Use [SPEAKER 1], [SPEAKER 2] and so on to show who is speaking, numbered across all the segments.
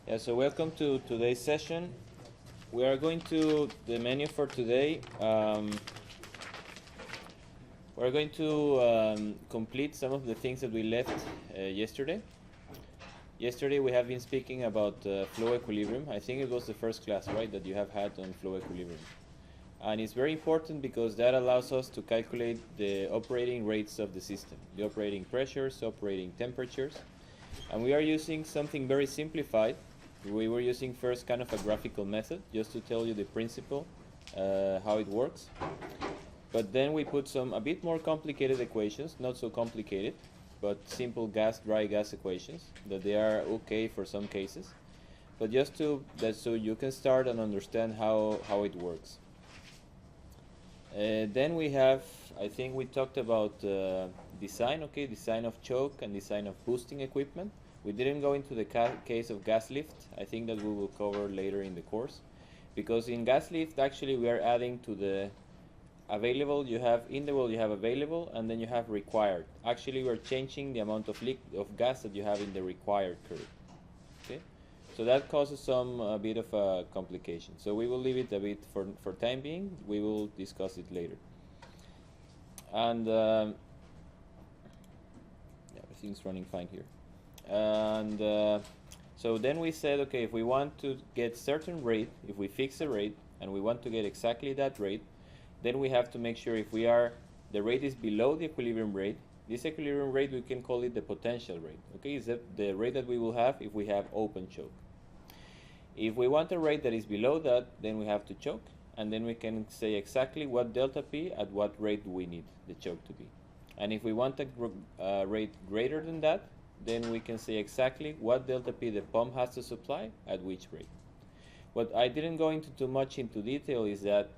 [SPEAKER 1] Yeah, so welcome to today's session. We are going to the menu for today. We're going to complete some of the things that we left yesterday. Yesterday we have been speaking about flow equilibrium. I think it was the first class, right, that you have had on flow equilibrium. And it's very important because that allows us to calculate the operating rates of the system, the operating pressures, operating temperatures. And we are using something very simplified. We were using first kind of a graphical method just to tell you the principle, how it works. But then we put a bit more complicated equations, not so complicated, but simple dry gas equations that they are okay for some cases. But just so you can start and understand how it works. Then we have, I think we talked about design of choke and design of boosting equipment. We didn't go into the case of gas lift. I think that we will cover later in the course. Because in gas lift, actually, we are adding to the available, you have available, and then you have required. Actually, we are changing the amount of gas that you have in the required curve. Okay? So that causes a bit of a complication. So we will leave it a bit for time being. We will discuss it later. And everything's running fine here. And so then we said, okay, if we want to get certain rate, if we fix a rate and we want to get exactly that rate, then we have to make sure if the rate is below the equilibrium rate. This equilibrium rate, we can call it the potential rate. Okay, is that the rate that we will have if we have open choke. If we want a rate that is below that, then we have to choke, and then we can say exactly what delta P at what rate do we need the choke to be. And if we want a rate greater than that, then we can say exactly what delta P the pump has to supply at which rate. What I didn't go into too much into detail is that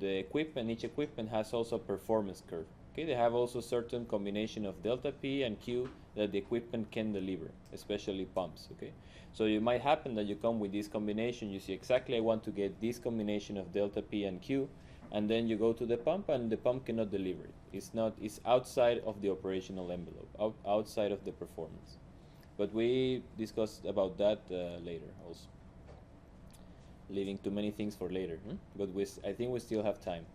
[SPEAKER 1] each equipment has also a performance curve. Okay, they have also certain combination of delta P and Q that the equipment can deliver, especially pumps. Okay, so it might happen that you come with this combination, you see exactly I want to get this combination of delta P and Q, and then you go to the pump and the pump cannot deliver it. It's outside of the operational envelope, outside of the performance. But we discussed about that later also. Leaving too many things for later, but I think we still have time.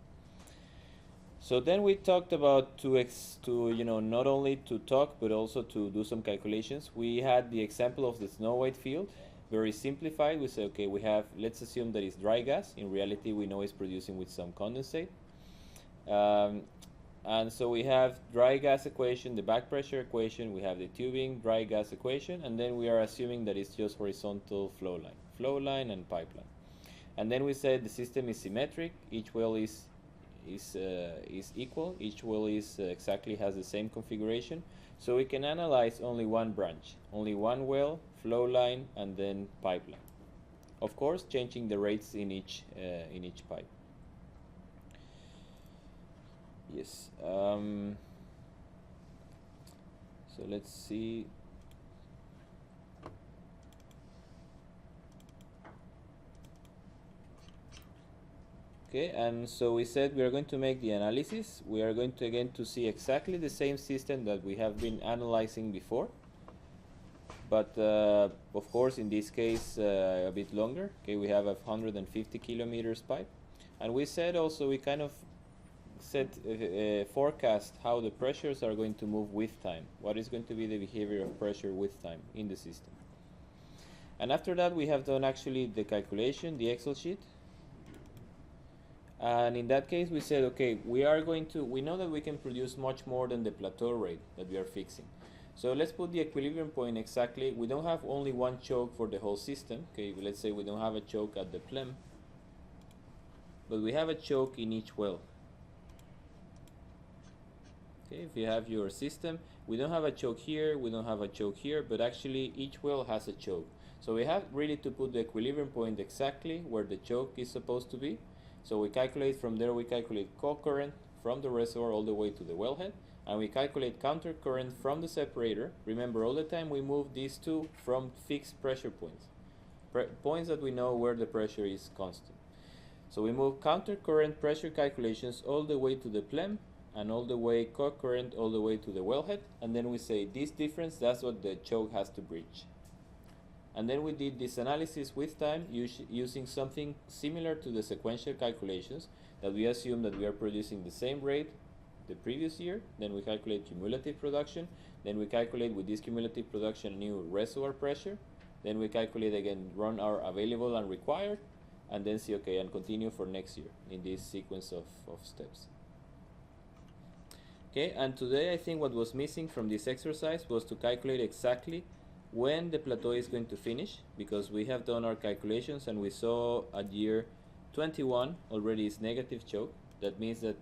[SPEAKER 1] So then we talked about not only to talk but also to do some calculations. We had the example of the Snøhvit field, very simplified. We say, okay, let's assume that it's dry gas. In reality, we know it's producing with some condensate. And so we have dry gas equation, the back pressure equation, we have the tubing dry gas equation, and then we are assuming that it's just horizontal flow line and pipeline. And then we said the system is symmetric, each well is equal, each well exactly has the same configuration, so we can analyze only one branch, only one well, flow line, and then pipeline. Of course, changing the rates in each pipe. Yes. So let's see. Okay, and so we said we are going to make the analysis. We are going to again to see exactly the same system that we have been analyzing before, but of course in this case a bit longer. Okay, we have a 150 kilometers pipe, and we said also we kind of forecast how the pressures are going to move with time. What is going to be the behavior of pressure with time in the system? And after that we have done actually the calculation, the Excel sheet. And in that case we said, okay, we know that we can produce much more than the plateau rate that we are fixing. So let's put the equilibrium point exactly. We don't have only one choke for the whole system. Okay, let's say we don't have a choke at the plem, but we have a choke in each well. Okay, if you have your system, we don't have a choke here, we don't have a choke here, but actually each well has a choke. So we have really to put the equilibrium point exactly where the choke is supposed to be. So we calculate from there, we calculate co-current from the reservoir all the way to the wellhead, and we calculate counter current from the separator. Remember, all the time we move these two from fixed pressure points, points that we know where the pressure is constant. So we move counter current pressure calculations all the way to the plem, and all the way co-current all the way to the wellhead, and then we say this difference, that's what the choke has to bridge. And then we did this analysis with time using something similar to the sequential calculations, that we assume that we are producing the same rate the previous year, then we calculate cumulative production, then we calculate with this cumulative production new reservoir pressure, then we calculate again, run our available and required, and then see, okay, and continue for next year in this sequence of steps. Okay, and today I think what was missing from this exercise was to calculate exactly when the plateau is going to finish, because we have done our calculations and we saw at year 21 already is negative choke. That means that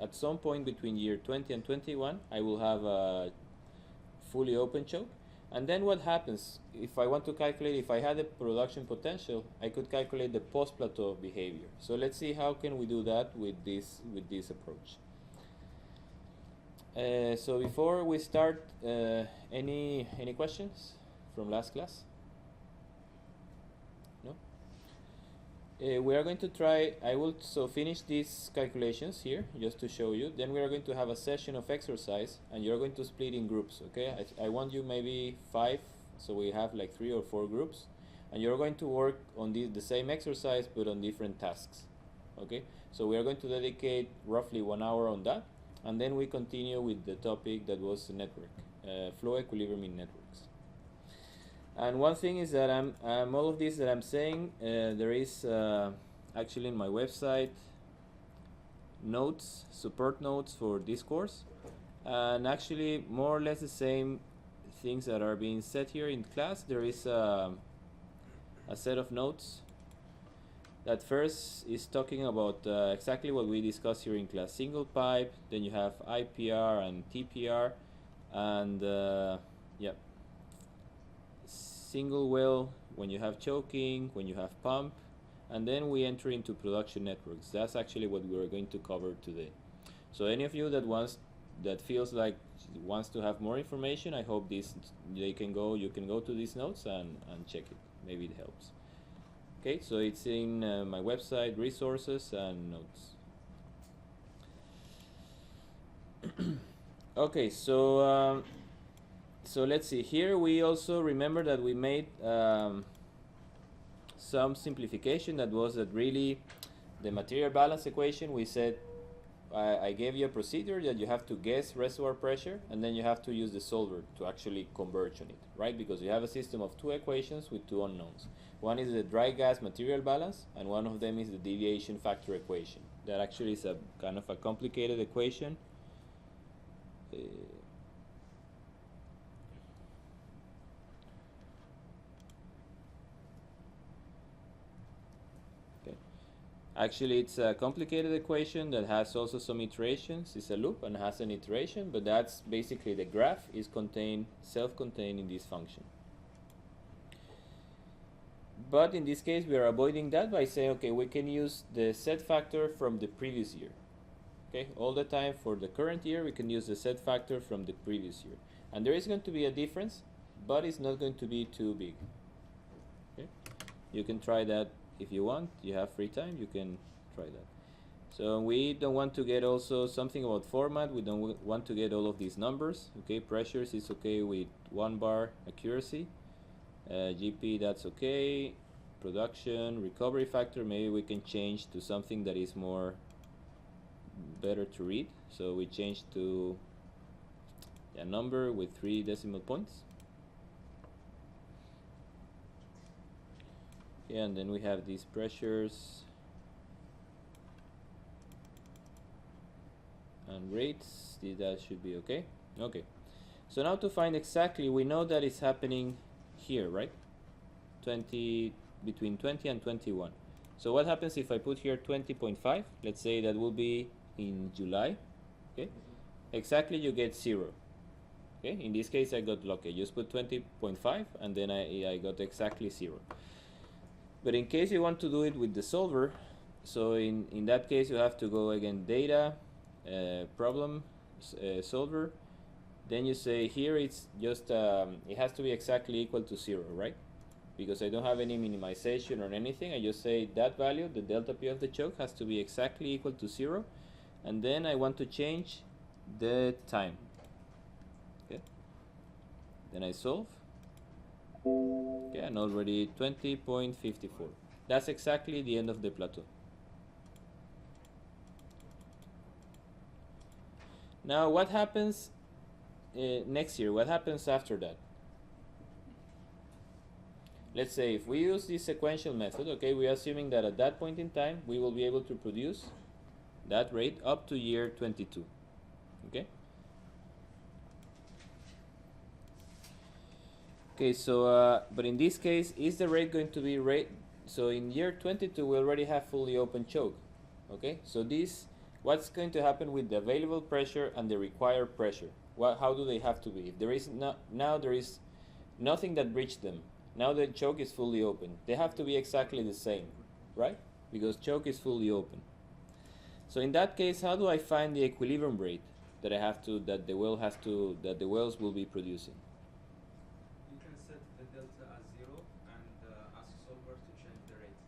[SPEAKER 1] at some point between year 20 and 21 I will have a fully open choke. And then what happens if I want to calculate, if I had a production potential, I could calculate the post-plateau behavior. So let's see how can we do that with this approach. So before we start, any questions from last class? No? We are going to try, I will finish these calculations here just to show you. Then we are going to have a session of exercise and you're going to split in groups, okay? I want you maybe 5, so we have like 3 or 4 groups, and you're going to work on the same exercise but on different tasks, okay? So we are going to dedicate roughly 1 hour on that, and then we continue with the topic that was the network, flow equilibrium in networks. And one thing is that all of this that I'm saying, there is actually in my website notes, support notes for this course, and actually more or less the same things that are being said here in class. There is a set of notes that first is talking about exactly what we discussed here in class, single pipe, then you have IPR and TPR, and yeah, single well when you have choking, when you have pump, and then we enter into production networks. That's actually what we are going to cover today. So any of you that feels like wants to have more information, I hope you can go to these notes and check it. Maybe it helps. Okay, so it's in my website, resources and notes. Okay, so let's see. Here we also remember that we made some simplification. That was that really the material balance equation. We said I gave you a procedure that you have to guess reservoir pressure, and then you have to use the solver to actually converge on it, right? Because you have a system of 2 equations with 2 unknowns. One is the dry gas material balance, and one of them is the deviation factor equation. That actually is a kind of a complicated equation. Actually, it's a complicated equation that has also some iterations. It's a loop and has an iteration, but that's basically the graph is self-contained in this function. But in this case, we are avoiding that by saying, okay, we can use the set factor from the previous year. Okay, all the time for the current year, we can use the set factor from the previous year. And there is going to be a difference, but it's not going to be too big. Okay, you can try that. If you want, you have free time, you can try that. So we don't want to get also something about format. We don't want to get all of these numbers. Okay, pressures is okay with 1 bar accuracy. GP, that's okay. Production, recovery factor, maybe we can change to something that is more better to read. So we change to a number with 3 decimal points. And then we have these pressures and rates. That should be okay. Okay, so now to find exactly, we know that it's happening here, right? Between 20 and 21. So what happens if I put here 20.5? Let's say that will be in July. Okay, exactly, you get 0. Okay, in this case I got lucky. I just put 20.5 and then I got exactly 0. But in case you want to do it with the solver, so in that case you have to go again, data, problem, solver. Then you say here it's just, it has to be exactly equal to 0, right? Because I don't have any minimization or anything. I just say that value, the delta P of the choke, has to be exactly equal to 0. And then I want to change the time. Okay. Then I solve. Okay, and already 20.54. That's exactly the end of the plateau. Now what happens next year? What happens after that? Let's say if we use this sequential method, okay, we're assuming that at that point in time we will be able to produce that rate up to year 22. Okay. Okay, so but in this case, is the rate going to be rate? So in year 22 we already have fully open choke. Okay, so this, what's going to happen with the available pressure and the required pressure? How do they have to be? If there is now there is nothing that breached them. Now the choke is fully open. They have to be exactly the same, right? Because choke is fully open. So in that case, how do I find the equilibrium rate that that the wells will be producing?
[SPEAKER 2] You can set the delta as 0 and ask solver to change the rate.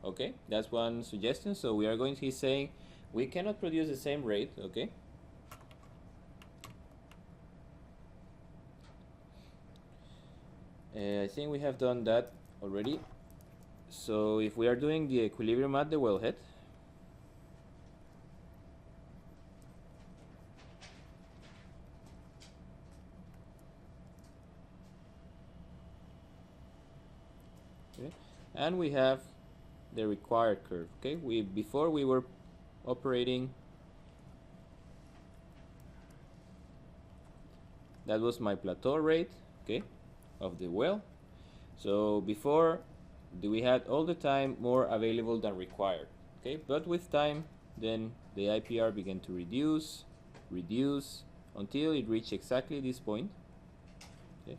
[SPEAKER 1] Okay, that's one suggestion. So we are going to be saying we cannot produce the same rate, okay? I think we have done that already. So if we are doing the equilibrium at the wellhead, okay, and we have the required curve, okay? Before we were operating, that was my plateau rate, okay, of the well. So before we had all the time more available than required, okay, but with time then the IPR began to reduce until it reached exactly this point, okay?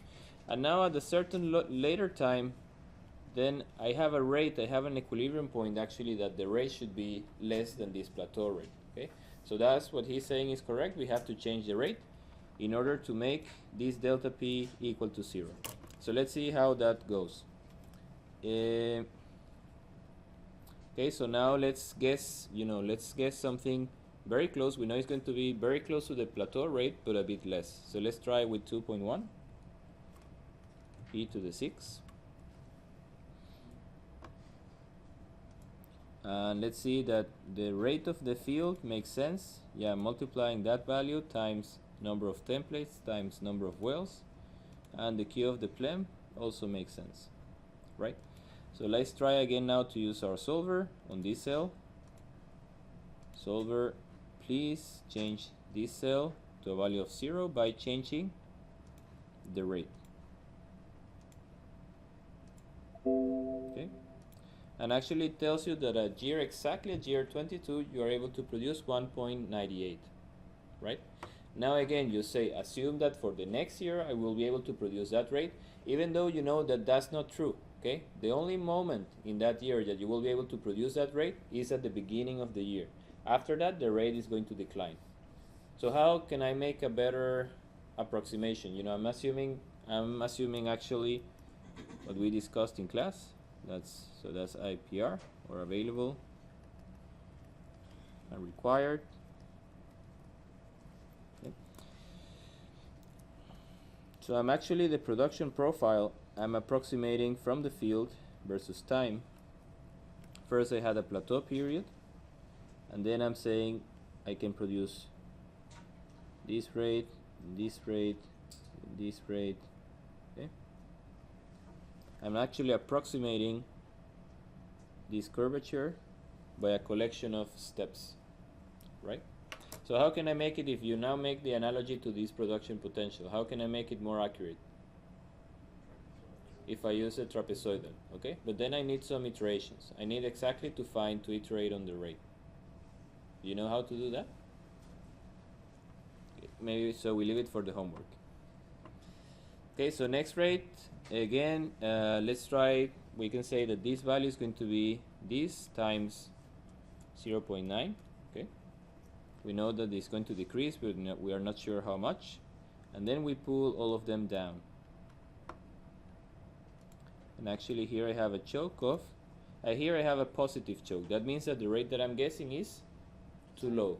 [SPEAKER 1] And now at a certain later time, then I have an equilibrium point actually that the rate should be less than this plateau rate, okay? So that's what he's saying is correct. We have to change the rate in order to make this delta P equal to 0. So let's see how that goes. Okay, so now let's guess something very close. We know it's going to be very close to the plateau rate, but a bit less. So let's try with 2.1 e to the 6. And let's see that the rate of the field makes sense. Yeah, multiplying that value times number of templates times number of wells, and the Q of the plem also makes sense, right? So let's try again now to use our solver on this cell. Solver, please change this cell to a value of 0 by changing the rate. Okay, and actually it tells you that exactly at year 22 you are able to produce 1.98, right? Now again, you say assume that for the next year I will be able to produce that rate, even though you know that that's not true. Okay, the only moment in that year that you will be able to produce that rate is at the beginning of the year. After that, the rate is going to decline. So how can I make a better approximation? You know, I'm assuming actually what we discussed in class. That's IPR, or available and required. Okay. So I'm actually the production profile I'm approximating from the field versus time. First I had a plateau period, and then I'm saying I can produce this rate, this rate, this rate. Okay, I'm actually approximating this curvature by a collection of steps, right? So how can I make it, if you now make the analogy to this production potential, how can I make it more accurate? If I use a trapezoidal, okay? But then I need some iterations. I need exactly to iterate on the rate. Do you know how to do that? Okay, maybe so we leave it for the homework. Okay, so next rate, again, let's try, we can say that this value is going to be this times 0.9, okay? We know that it's going to decrease, but we are not sure how much. And then we pull all of them down. And actually here I have a choke of, here I have a positive choke. That means that the rate that I'm guessing is too low.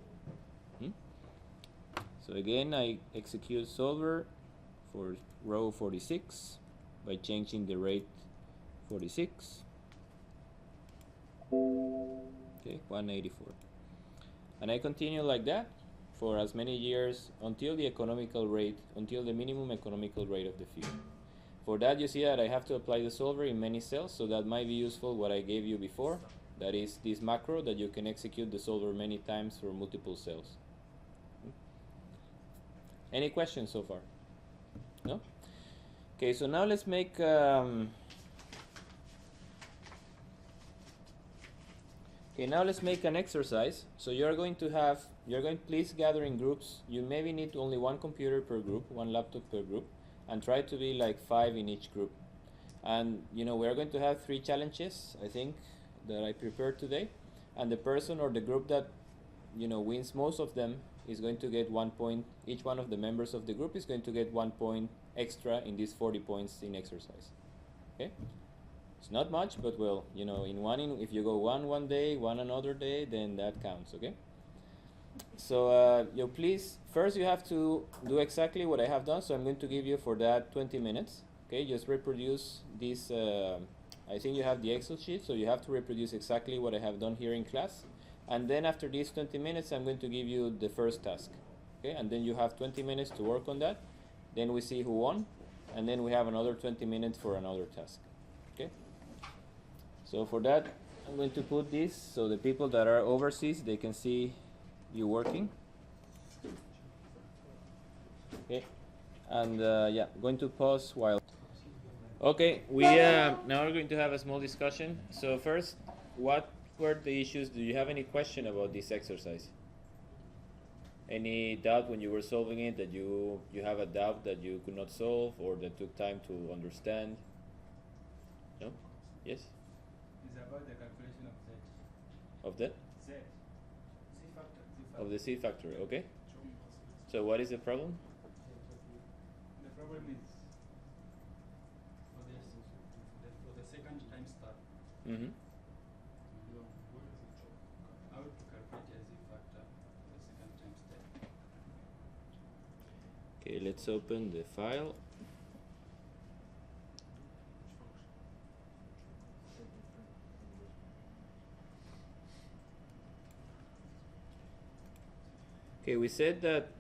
[SPEAKER 1] So again, I execute solver for row 46. by changing the rate 46. Okay, 184. And I continue like that for as many years until the minimum economical rate of the field. For that, you see that I have to apply the solver in many cells, so that might be useful what I gave you before. That is this macro that you can execute the solver many times for multiple cells. Any questions so far? No? Okay, so now let's make an exercise. So please gather in groups. You maybe need only one computer per group, one laptop per group, and try to be like 5 in each group. And we're going to have 3 challenges, I think, that I prepared today. And the person or the group that wins most of them is going to get 1 point. Each one of the members of the group is going to get 1 point extra in these 40 points in exercise. Okay? It's not much, but well, if you go one day, one another day, then that counts, okay? So please, first you have to do exactly what I have done. So I'm going to give you for that 20 minutes. Okay, just reproduce this. I think you have the Excel sheet, so you have to reproduce exactly what I have done here in class. And then after these 20 minutes, I'm going to give you the first task. Okay, and then you have 20 minutes to work on that. Then we see who won, and then we have another 20 minutes for another task. Okay. So for that, I'm going to put this so the people that are overseas, they can see you working. Okay, and yeah, going to pause while. Okay, we now are going to have a small discussion. So first, what were the issues? Do you have any question about this exercise? Any doubt when you were solving it, that you have a doubt that you could not solve or that took time to understand? No? Yes?
[SPEAKER 2] It's about the calculation of Z.
[SPEAKER 1] Of the?
[SPEAKER 2] Z. Z factor.
[SPEAKER 1] Of the Z factor, okay. So what is the problem?
[SPEAKER 2] The problem is for the second time step.
[SPEAKER 1] Mm-hmm.
[SPEAKER 2] How to calculate a Z factor for the second time step.
[SPEAKER 1] Okay, let's open the file. Okay, we said that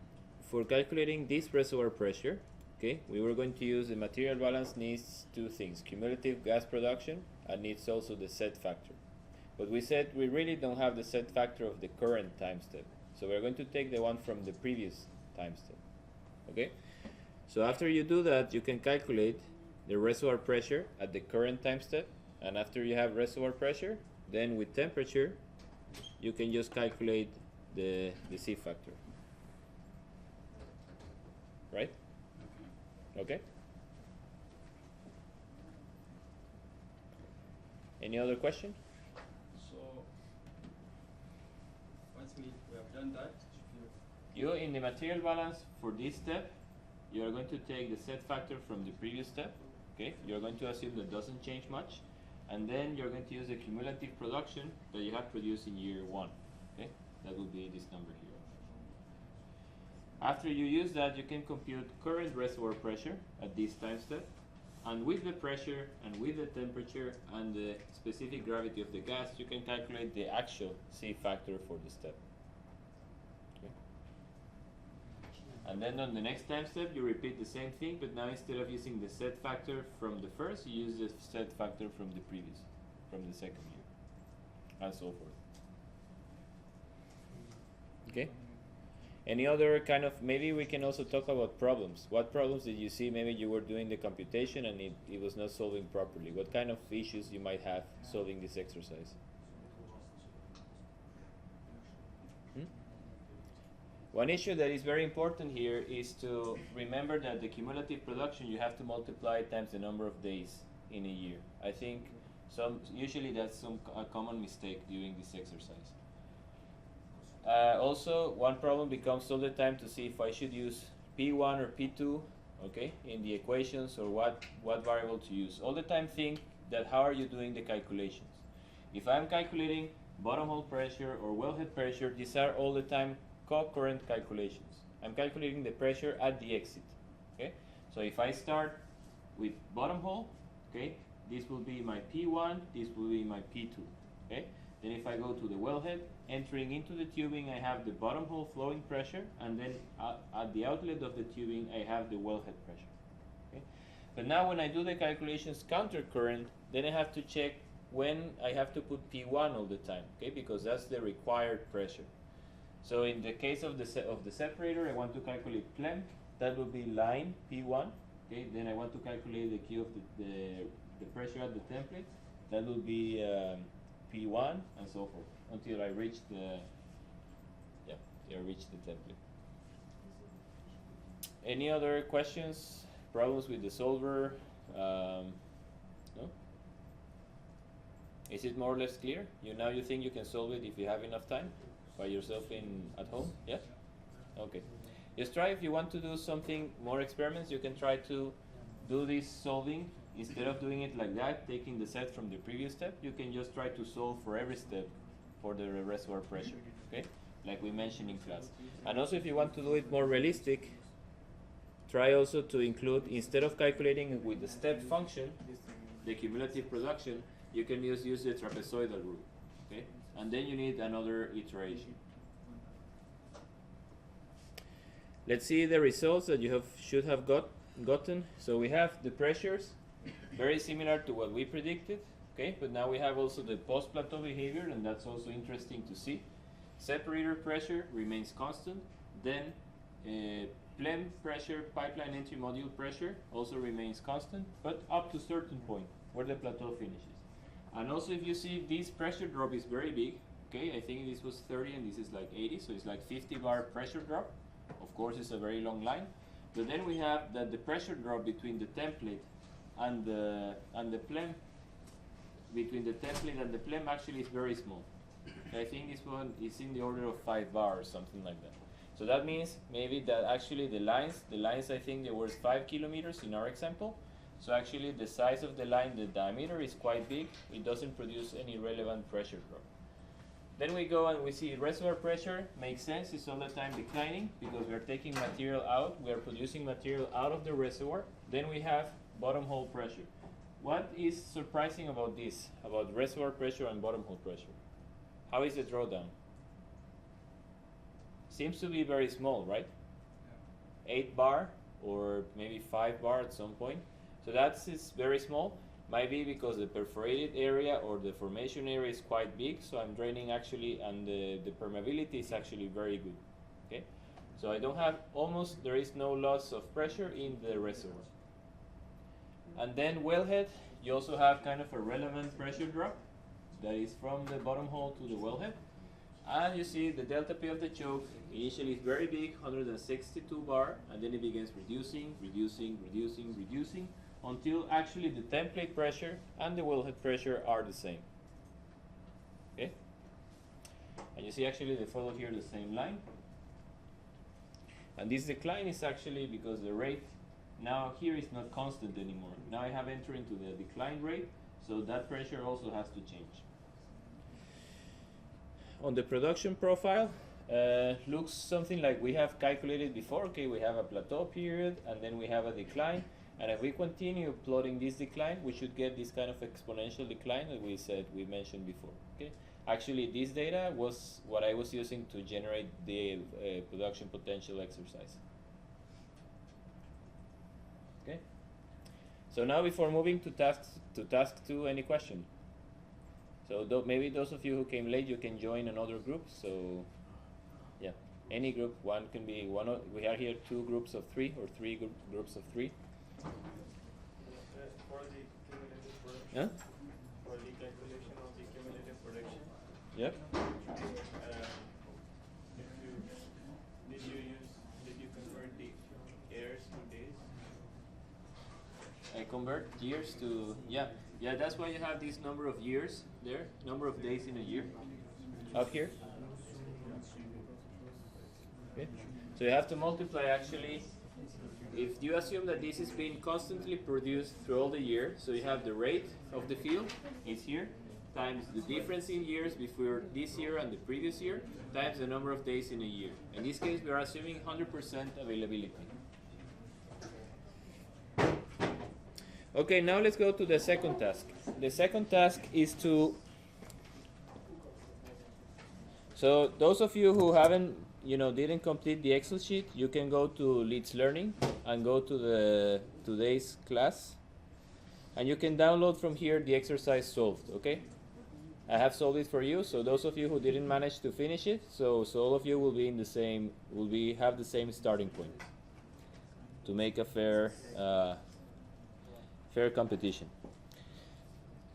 [SPEAKER 1] for calculating this reservoir pressure, okay, we were going to use the material balance needs 2 things, cumulative gas production, and needs also the set factor. But we said we really don't have the set factor of the current time step. So we're going to take the one from the previous time step. Okay? So after you do that, you can calculate the reservoir pressure at the current time step. And after you have reservoir pressure, then with temperature, you can just calculate the C factor. Right? Okay? Any other question?
[SPEAKER 2] So once we have done that,
[SPEAKER 1] You in the material balance for this step, you are going to take the set factor from the previous step. Okay? You're going to assume that doesn't change much, and then you're going to use the cumulative production that you have produced in year 1. Okay? That will be this number here. After you use that, you can compute current reservoir pressure at this time step, and with the pressure and with the temperature and the specific gravity of the gas, you can calculate the actual C factor for the step. Okay. And then on the next time step, you repeat the same thing, but now instead of using the set factor from the first, you use the set factor from the previous, from the second year, and so forth. Okay? Any other kind of, maybe we can also talk about problems. What problems did you see? Maybe you were doing the computation and it was not solving properly. What kind of issues you might have solving this exercise? One issue that is very important here is to remember that the cumulative production, you have to multiply times the number of days in a year. I think usually that's a common mistake during this exercise. Also, one problem becomes all the time to see if I should use P1 or P2, okay, in the equations, or what variable to use. All the time think that how are you doing the calculations. If I'm calculating bottom hole pressure or wellhead pressure, these are all the time co-current calculations. I'm calculating the pressure at the exit, okay? So if I start with bottom hole, okay, this will be my P1, this will be my P2, okay. Then if I go to the wellhead, entering into the tubing, I have the bottom hole flowing pressure, and then at the outlet of the tubing, I have the wellhead pressure, okay. But now when I do the calculations counter current, then I have to check when I have to put P1 all the time, okay, because that's the required pressure. So in the case of the separator, I want to calculate PLEM. That will be line P1. Okay. Then I want to calculate the Q of the pressure at the template. That will be P1 and so forth until I reach the template. Any other questions? Problems with the solver? No. Is it more or less clear? You think you can solve it if you have enough time by yourself at home? Yes? Okay. Just try, if you want to do something more experiments, you can try to do this solving. Instead of doing it like that, taking the set from the previous step, you can just try to solve for every step for the reservoir pressure, okay? Like we mentioned in class. And also if you want to do it more realistic, try also to include, instead of calculating with the step function, the cumulative production, you can use the trapezoidal rule, okay? And then you need another iteration. Let's see the results that you should have gotten. So we have the pressures, very similar to what we predicted, okay? But now we have also the post-plateau behavior, and that's also interesting to see. Separator pressure remains constant. Then PLEM pressure, pipeline entry module pressure, also remains constant, but up to a certain point where the plateau finishes. And also if you see this pressure drop is very big, okay? I think this was 30 and this is like 80, so it's like 50 bar pressure drop. Of course, it's a very long line. But then we have that the pressure drop between the template and the PLEM, between the template and the PLEM actually is very small. I think this one is in the order of 5 bar or something like that. So that means maybe that actually the lines I think there was 5 kilometers in our example. So actually the size of the line, the diameter is quite big. It doesn't produce any relevant pressure drop. Then we go and we see reservoir pressure makes sense. It's all the time declining because we are taking material out. We are producing material out of the reservoir. Then we have bottom hole pressure. What is surprising about this, about reservoir pressure and bottom hole pressure? How is the drawdown? Seems to be very small, right? 8 bar or maybe 5 bar at some point. So it's very small. Might be because the perforated area or the formation area is quite big, so I'm draining actually, and the permeability is actually very good. Okay, so I don't have there is no loss of pressure in the reservoir. And then wellhead, you also have kind of a relevant pressure drop that is from the bottom hole to the wellhead. And you see the delta P of the choke initially is very big, 162 bar, and then it begins reducing until actually the template pressure and the wellhead pressure are the same. Okay? And you see actually they follow here the same line. And this decline is actually because the rate now here is not constant anymore. Now I have entered into the decline rate, so that pressure also has to change. On the production profile, looks something like we have calculated before. Okay, we have a plateau period and then we have a decline. And if we continue plotting this decline, we should get this kind of exponential decline that we mentioned before. Okay, actually this data was what I was using to generate the production potential exercise. Okay, so now before moving to task 2, any question? So maybe those of you who came late, you can join another group. So yeah, any group. One can be one. We are here 2 groups of 3 or 3 groups of 3.
[SPEAKER 3] For the cumulative production.
[SPEAKER 1] Yeah?
[SPEAKER 3] For the calculation of the cumulative production.
[SPEAKER 1] Yep.
[SPEAKER 3] Did you convert the years to days?
[SPEAKER 1] I convert years to yeah. That's why you have this number of years there, number of days in a year, up here. Okay. So you have to multiply actually. If you assume that this is being constantly produced through all the year, so you have the rate of the field is here, times the difference in years before this year and the previous year, times the number of days in a year. In this case, we are assuming 100% availability. Okay, now let's go to the second task. The second task is to, so those of you who haven't, didn't complete the Excel sheet, you can go to Leeds Learning and go to the today's class, and you can download from here the exercise solved. Okay, I have solved it for you. So those of you who didn't manage to finish it, so all of you will be in the same, have the same starting point to make a fair competition.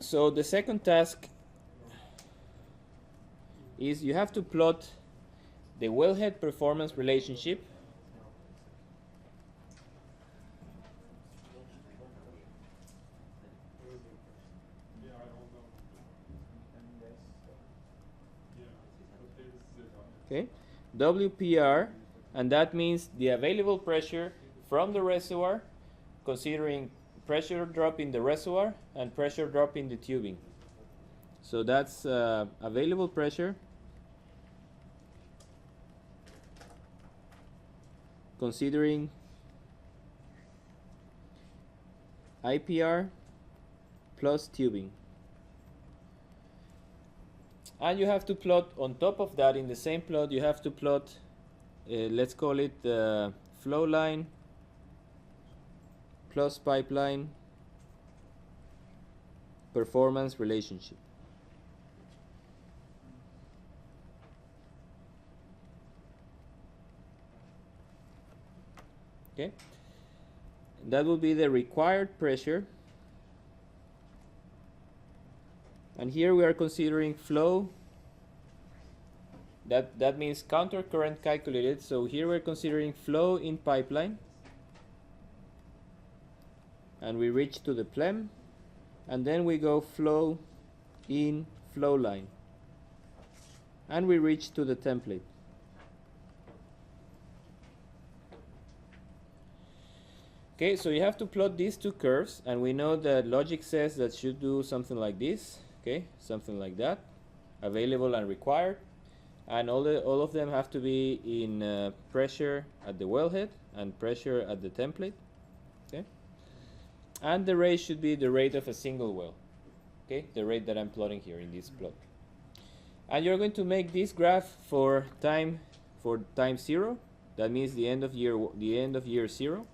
[SPEAKER 1] So the second task is you have to plot the wellhead performance relationship okay, WPR, and that means the available pressure from the reservoir, considering pressure drop in the reservoir and pressure drop in the tubing. So that's available pressure considering IPR plus tubing. And you have to plot on top of that, in the same plot, you have to plot, let's call it flow line plus pipeline performance relationship. Okay, that will be the required pressure, and here we are considering flow. That means counter current calculated. So here we're considering flow in pipeline, and we reach to the plem, and then we go flow in flow line, and we reach to the template. Okay, so you have to plot these two curves, and we know that logic says that should do something like this. Okay, something like that, available and required, and all of them have to be in pressure at the wellhead and pressure at the template. Okay, and the rate should be the rate of a single well. Okay, the rate that I'm plotting here in this plot. And you're going to make this graph for time zero. That means the end of year 0.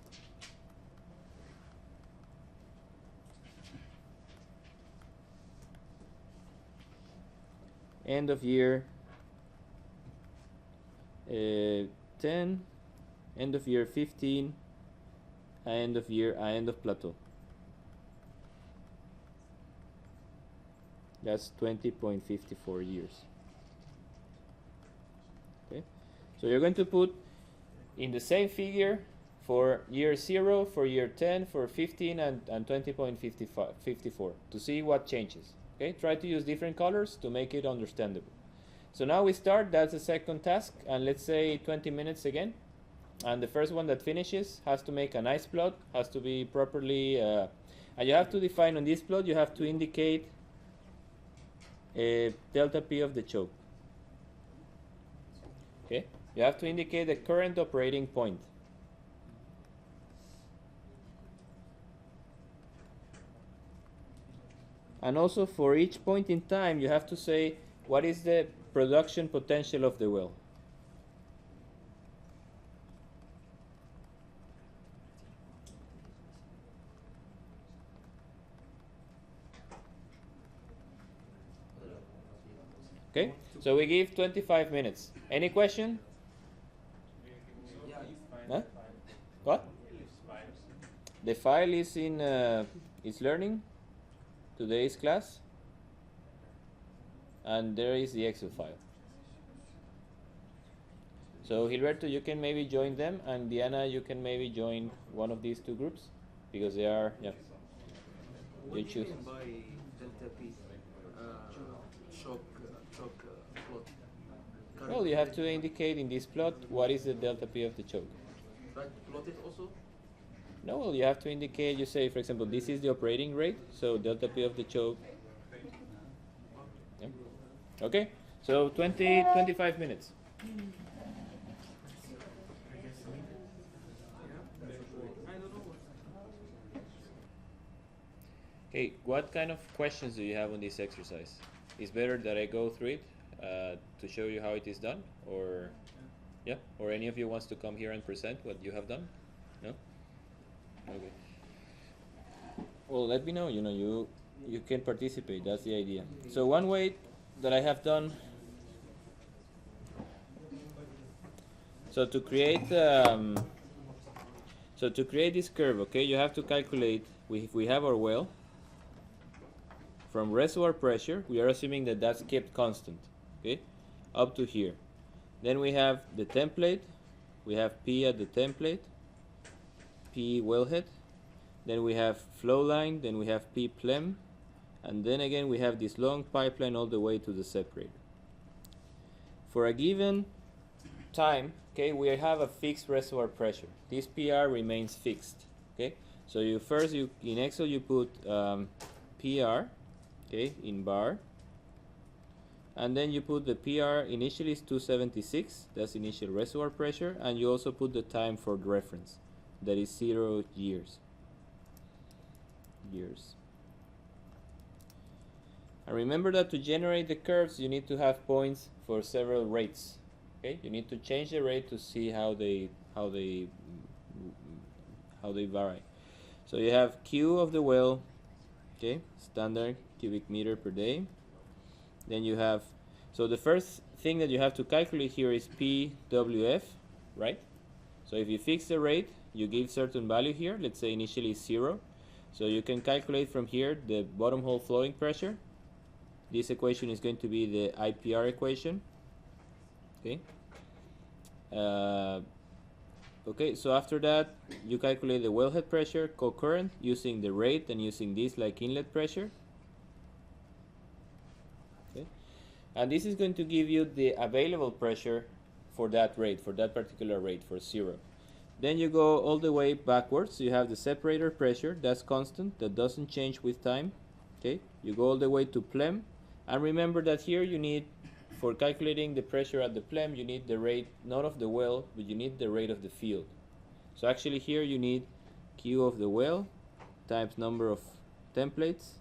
[SPEAKER 1] End of year 10, end of year 15, end of plateau. That's 20.54 years. Okay, so you're going to put in the same figure for year 0, for year 10, for 15, and 20.54 to see what changes. Okay, try to use different colors to make it understandable. So now we start, that's the second task, and let's say 20 minutes again. And the first one that finishes has to make a nice plot, has to be properly, and you have to define on this plot, you have to indicate a delta P of the choke. Okay, you have to indicate the current operating point. And also for each point in time, you have to say what is the production potential of the well. Okay, so we give 25 minutes. Any question? Huh? What? The file is in is learning. Today's class, and there is the Excel file. So Gilberto, you can maybe join them, and Diana, you can maybe join one of these two groups, because they are, yeah. You choose.
[SPEAKER 2] By delta P shock plot.
[SPEAKER 1] Well, you have to indicate in this plot what is the delta P of the choke.
[SPEAKER 2] Right, plot it also?
[SPEAKER 1] No, well, you have to indicate, you say, for example, this is the operating rate, so delta P of the choke. Yeah. Okay, so 25 minutes. Okay, what kind of questions do you have on this exercise? Is better that I go through it to show you how it is done, or yeah, or any of you wants to come here and present what you have done? No? Okay. Well, let me know. You know, you can participate. That's the idea. So one way that I have done. So to create this curve, okay, you have to calculate. If we have our well from reservoir pressure, we are assuming that that's kept constant, okay, up to here. Then we have the template. We have P at the template, P wellhead. Then we have flow line. Then we have P plem, and then again we have this long pipeline all the way to the separator. For a given time, okay, we have a fixed reservoir pressure. This PR remains fixed, okay. So in Excel you put PR, okay, in bar, and then you put the PR initially is 276. That's initial reservoir pressure, and you also put the time for the reference, that is 0 years. And remember that to generate the curves, you need to have points for several rates. Okay, you need to change the rate to see how they vary. So you have Q of the well, okay, standard cubic meter per day. Then you have, so the first thing that you have to calculate here is PWF, right? So if you fix the rate, you give certain value here. Let's say initially 0. So you can calculate from here the bottom hole flowing pressure. This equation is going to be the IPR equation. Okay. Okay, so after that you calculate the wellhead pressure co-current using the rate and using this like inlet pressure. Okay, and this is going to give you the available pressure for that rate, for that particular rate, for 0. Then you go all the way backwards. So you have the separator pressure, that's constant, that doesn't change with time. Okay, you go all the way to plem, and remember that here you need, for calculating the pressure at the plem, you need the rate not of the well, but you need the rate of the field. So actually here you need Q of the well times number of templates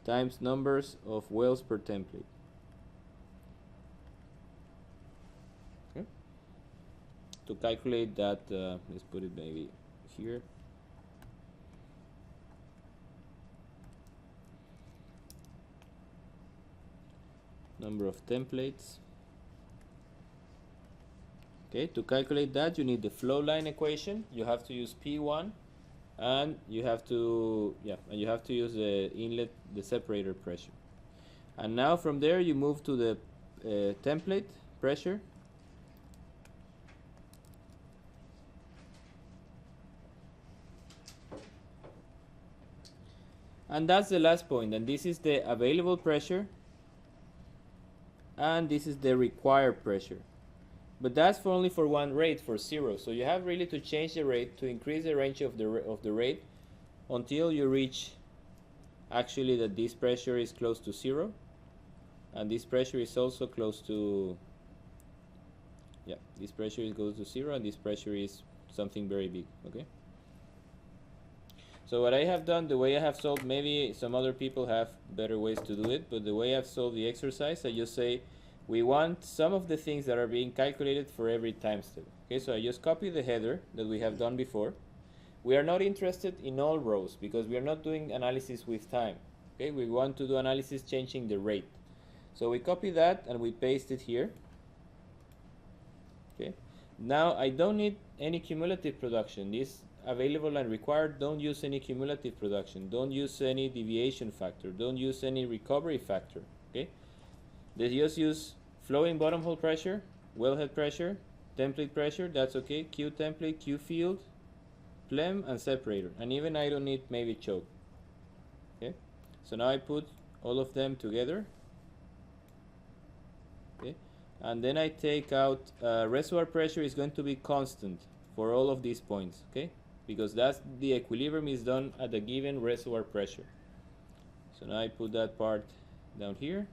[SPEAKER 1] times numbers of wells per template. Okay. To calculate that, let's put it maybe here. Number of templates. Okay, to calculate that you need the flow line equation. You have to use P1, and you have to use the inlet, the separator pressure. And now from there you move to the template pressure. And that's the last point, and this is the available pressure, and this is the required pressure. But that's only for one rate, for 0. So you have really to change the rate to increase the range of the rate until you reach actually that this pressure is close to 0, and this pressure is also close to, yeah, this pressure is close to 0, and this pressure is something very big. Okay. So what I have done, the way I have solved, maybe some other people have better ways to do it, but the way I've solved the exercise, I just say we want some of the things that are being calculated for every time step. Okay, so I just copy the header that we have done before. We are not interested in all rows because we are not doing analysis with time. Okay, we want to do analysis changing the rate. So we copy that and we paste it here. Okay, now I don't need any cumulative production. This available and required, don't use any cumulative production, don't use any deviation factor, don't use any recovery factor. Okay, they just use flowing bottom hole pressure, wellhead pressure, template pressure, that's okay, Q template, Q field, plem, and separator, and even I don't need maybe choke. Okay, so now I put all of them together. Okay, and then I take out reservoir pressure is going to be constant for all of these points. Okay, because that's the equilibrium is done at a given reservoir pressure. So now I put that part down here,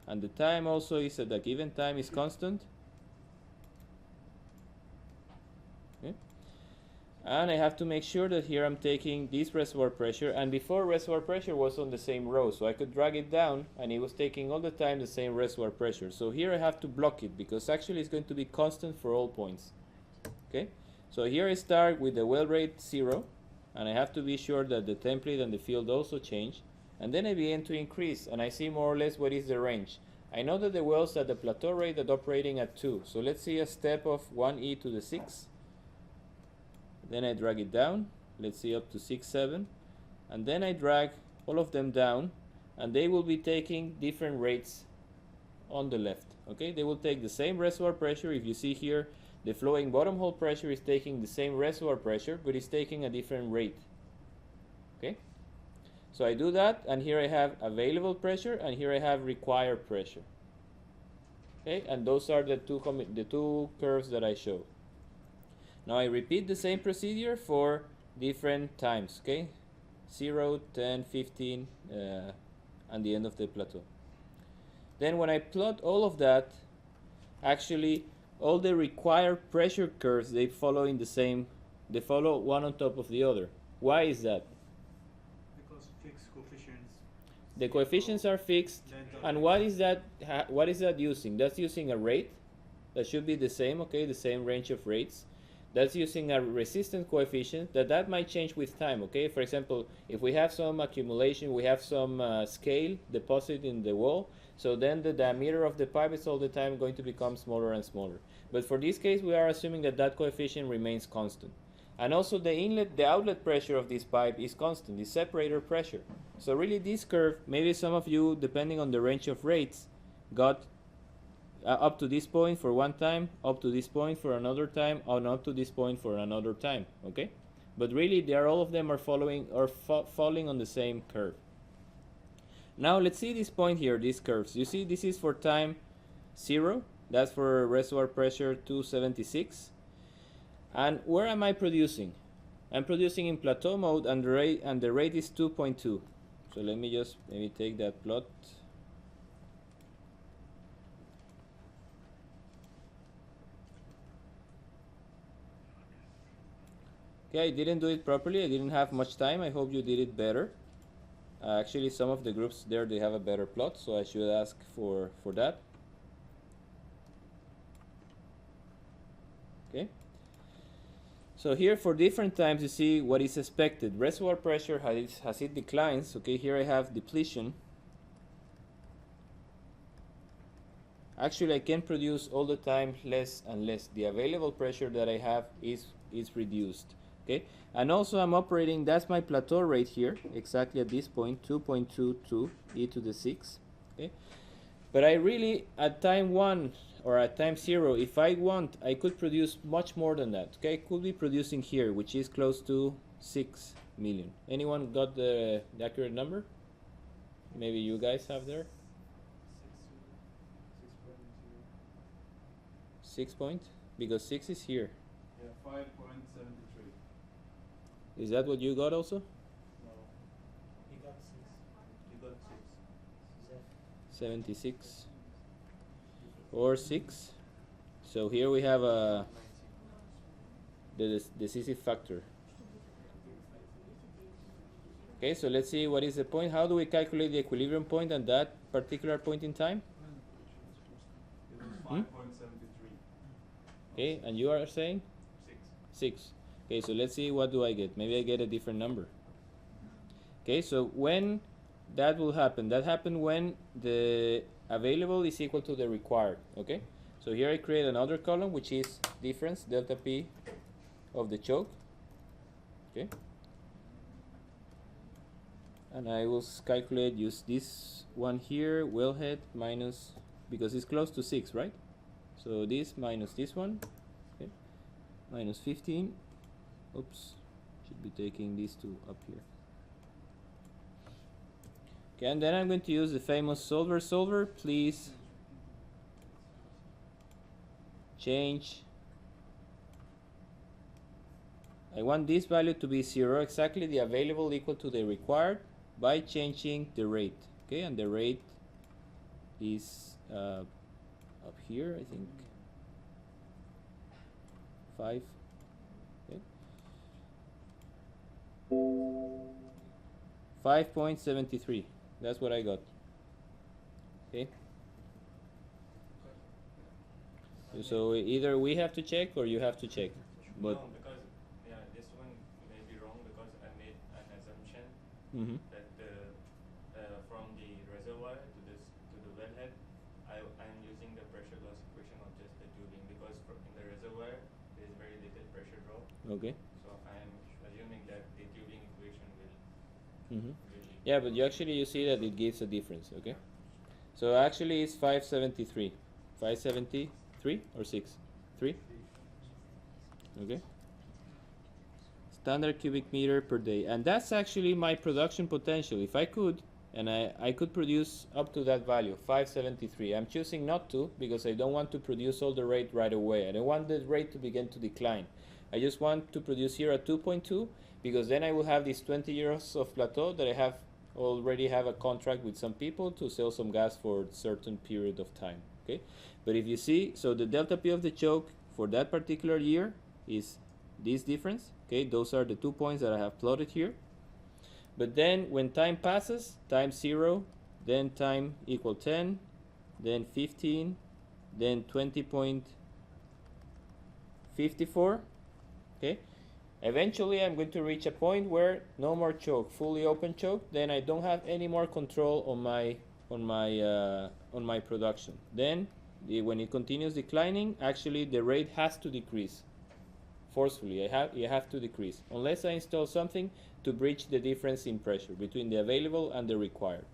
[SPEAKER 1] and the time also is at a given time is constant. Okay. And I have to make sure that here I'm taking this reservoir pressure, and before reservoir pressure was on the same row, so I could drag it down and it was taking all the time the same reservoir pressure. So here I have to block it because actually it's going to be constant for all points. Okay, so here I start with the well rate 0, and I have to be sure that the template and the field also change, and then I begin to increase and I see more or less what is the range. I know that the wells at the plateau rate are operating at 2, so let's see a step of 1e to the 6. Then I drag it down, let's see up to 6, 7, and then I drag all of them down, and they will be taking different rates on the left. Okay, they will take the same reservoir pressure. If you see here, the flowing bottom hole pressure is taking the same reservoir pressure, but it's taking a different rate. Okay, so I do that, and here I have available pressure, and here I have required pressure. Okay, and those are the two curves that I showed. Now I repeat the same procedure for different times, okay? 0, 10, 15, and the end of the plateau. Then when I plot all of that, actually all the required pressure curves, they follow one on top of the other. Why is that?
[SPEAKER 3] Because fixed coefficients.
[SPEAKER 1] The coefficients are fixed, and what is that using? That's using a rate that should be the same, okay, the same range of rates. That's using a resistance coefficient that might change with time, okay? For example, if we have some accumulation, we have some scale deposit in the wall, so then the diameter of the pipe is all the time going to become smaller and smaller. But for this case, we are assuming that coefficient remains constant. And also the outlet pressure of this pipe is constant, the separator pressure. So really this curve, maybe some of you, depending on the range of rates, got up to this point for one time, up to this point for another time, and up to this point for another time, okay? But really, all of them are falling on the same curve. Now let's see this point here, these curves. You see, this is for time 0. That's for reservoir pressure 276. And where am I producing? I'm producing in plateau mode, and the rate is 2.2. So let me just maybe take that plot. Okay, I didn't do it properly. I didn't have much time. I hope you did it better. Actually, some of the groups there, they have a better plot, so I should ask for that. Okay. So here for different times, you see what is expected. Reservoir pressure, as it declines, okay, here I have depletion. Actually, I can produce all the time less and less. The available pressure that I have is reduced. Okay, and also I'm operating, that's my plateau rate here, exactly at this point, 2.22 e to the 6. Okay, but I really, at time 1 or at time 0, if I want, I could produce much more than that. Okay, I could be producing here, which is close to 6 million. Anyone got the accurate number? Maybe you guys have there? 6 point? Because 6 is here.
[SPEAKER 3] Yeah, 5.73.
[SPEAKER 1] Is that what you got also?
[SPEAKER 3] No,
[SPEAKER 2] He got 6.
[SPEAKER 3] you got 6.
[SPEAKER 1] 76 or 6. So here we have the decisive factor. Okay, so let's see what is the point. How do we calculate the equilibrium point at that particular point in time?
[SPEAKER 3] It was 5.73.
[SPEAKER 1] Okay, and you are saying?
[SPEAKER 3] 6.
[SPEAKER 1] 6. Okay, so let's see what do I get. Maybe I get a different number. Okay, so when that will happen, that happen when the available is equal to the required. Okay, so here I create another column, which is difference delta P of the choke. Okay, and I will calculate, use this one here, wellhead minus, because it's close to 6, right? So this minus this one, okay, minus 15. Oops, should be taking these two up here. Okay, and then I'm going to use the famous solver. Please change. I want this value to be 0, exactly the available equal to the required, by changing the rate. Okay, and the rate is up here, I think 5. Okay, 5.73. That's what I got. Okay. So either we have to check or you have to check. But
[SPEAKER 3] No, because this one may be wrong because I made an assumption
[SPEAKER 1] mhm.
[SPEAKER 3] that from the reservoir to the wellhead, I'm using the pressure loss equation of just the tubing because in the reservoir there is very little pressure drop.
[SPEAKER 1] Okay.
[SPEAKER 3] So I'm assuming that the tubing equation will.
[SPEAKER 1] Mhm. Yeah, but you see that it gives a difference. Okay. So actually it's 573. 573 or 6? 3? Okay. Standard cubic meter per day. And that's actually my production potential. If I could, and I could produce up to that value, 573. I'm choosing not to because I don't want to produce all the rate right away. I don't want the rate to begin to decline. I just want to produce here at 2.2 because then I will have these 20 years of plateau that I already have a contract with some people to sell some gas for a certain period of time. Okay, but if you see, so the delta P of the choke for that particular year is this difference. Okay, those are the 2 points that I have plotted here. But then when time passes, time 0, then time equal 10, then 15, then 20.54. Okay, eventually I'm going to reach a point where no more choke, fully open choke. Then I don't have any more control on my production. Then when it continues declining, actually the rate has to decrease forcefully. You have to decrease unless I install something to bridge the difference in pressure between the available and the required.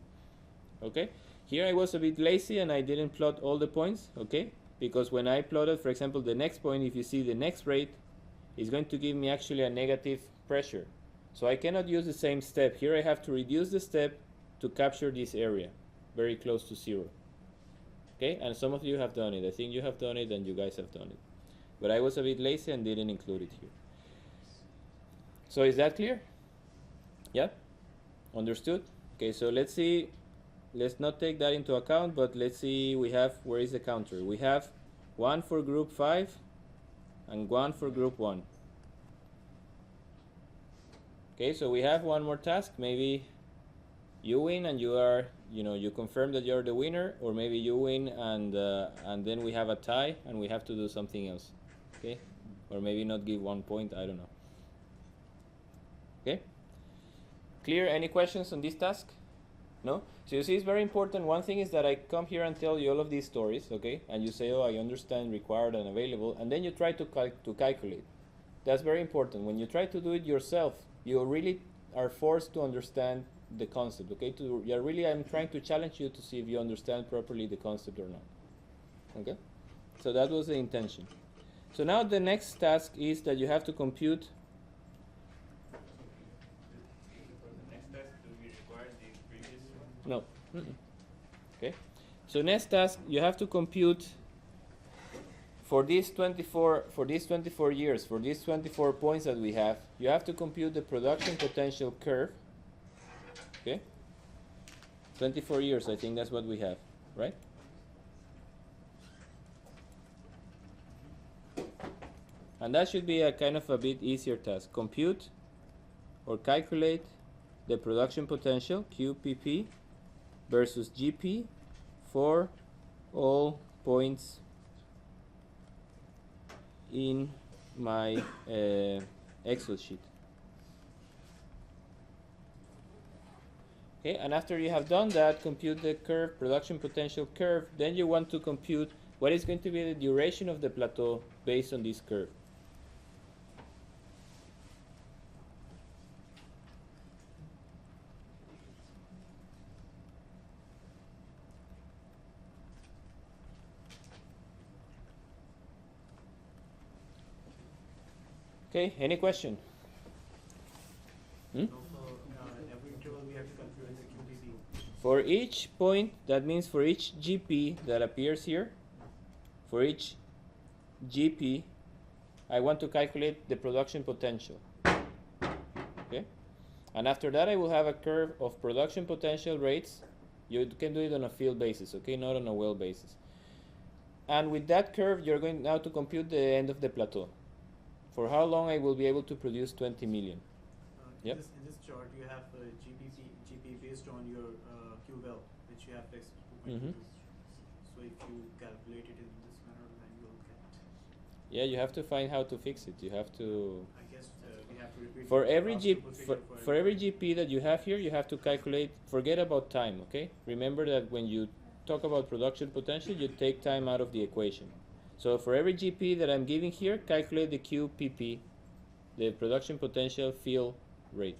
[SPEAKER 1] Okay, here I was a bit lazy and I didn't plot all the points. Okay, because when I plotted, for example, the next point, if you see the next rate is going to give me actually a negative pressure, so I cannot use the same step. Here I have to reduce the step to capture this area very close to 0. Okay, and some of you have done it. I think you have done it and you guys have done it. But I was a bit lazy and didn't include it here. So is that clear? Yeah? Understood? Okay, so let's see. Let's not take that into account, but let's see, where is the counter? We have 1 for group 5 and 1 for group 1. Okay, so we have one more task. Maybe you win and you confirm that you're the winner, or maybe you win and then we have a tie and we have to do something else. Okay, or maybe not give 1 point, I don't know. Okay, clear? Any questions on this task? No? So you see, it's very important. One thing is that I come here and tell you all of these stories, okay, and you say, oh, I understand, required and available, and then you try to calculate. That's very important. When you try to do it yourself, you really are forced to understand the concept, okay? I'm trying to challenge you to see if you understand properly the concept or not. Okay? So that was the intention. So now the next task is that you have to compute.
[SPEAKER 3] For the next test, do we require the previous one?
[SPEAKER 1] No. Okay. So next task, you have to compute for these 24 years, for these 24 points that we have, you have to compute the production potential curve. Okay? 24 years, I think that's what we have, right? And that should be a kind of a bit easier task. Compute or calculate the production potential, QPP, versus GP for all points in my Excel sheet. Okay, and after you have done that, compute the curve, production potential curve, then you want to compute what is going to be the duration of the plateau based on this curve. Okay, any question?
[SPEAKER 4] So every interval we have to calculate the QPP.
[SPEAKER 1] For each point, that means for each GP that appears here, for each GP, I want to calculate the production potential. Okay? And after that, I will have a curve of production potential rates. You can do it on a field basis, okay? Not on a well basis. And with that curve, you're going now to compute the end of the plateau. For how long I will be able to produce 20 million. Yep.
[SPEAKER 4] In this chart, you have GP based on your Q well, which you have fixed 2.22.
[SPEAKER 1] Mhm.
[SPEAKER 4] So if you calculate it in this manner, then you'll get.
[SPEAKER 1] Yeah, you have to find how to fix it. You have to.
[SPEAKER 4] I guess we have to repeat
[SPEAKER 1] For
[SPEAKER 4] the
[SPEAKER 1] every
[SPEAKER 4] last
[SPEAKER 1] G,
[SPEAKER 4] procedure
[SPEAKER 1] for every GP that you have here, you have to calculate. Forget about time, okay? Remember that when you talk about production potential, you take time out of the equation. So for every GP that I'm giving here, calculate the QPP, the production potential fill rate.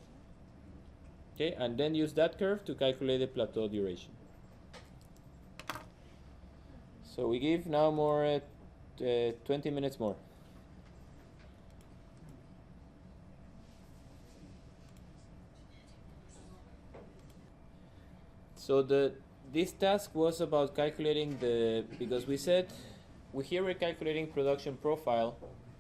[SPEAKER 1] Okay, and then use that curve to calculate the plateau duration. So we give now more 20 minutes more. So this task was about calculating because we said we're calculating production profile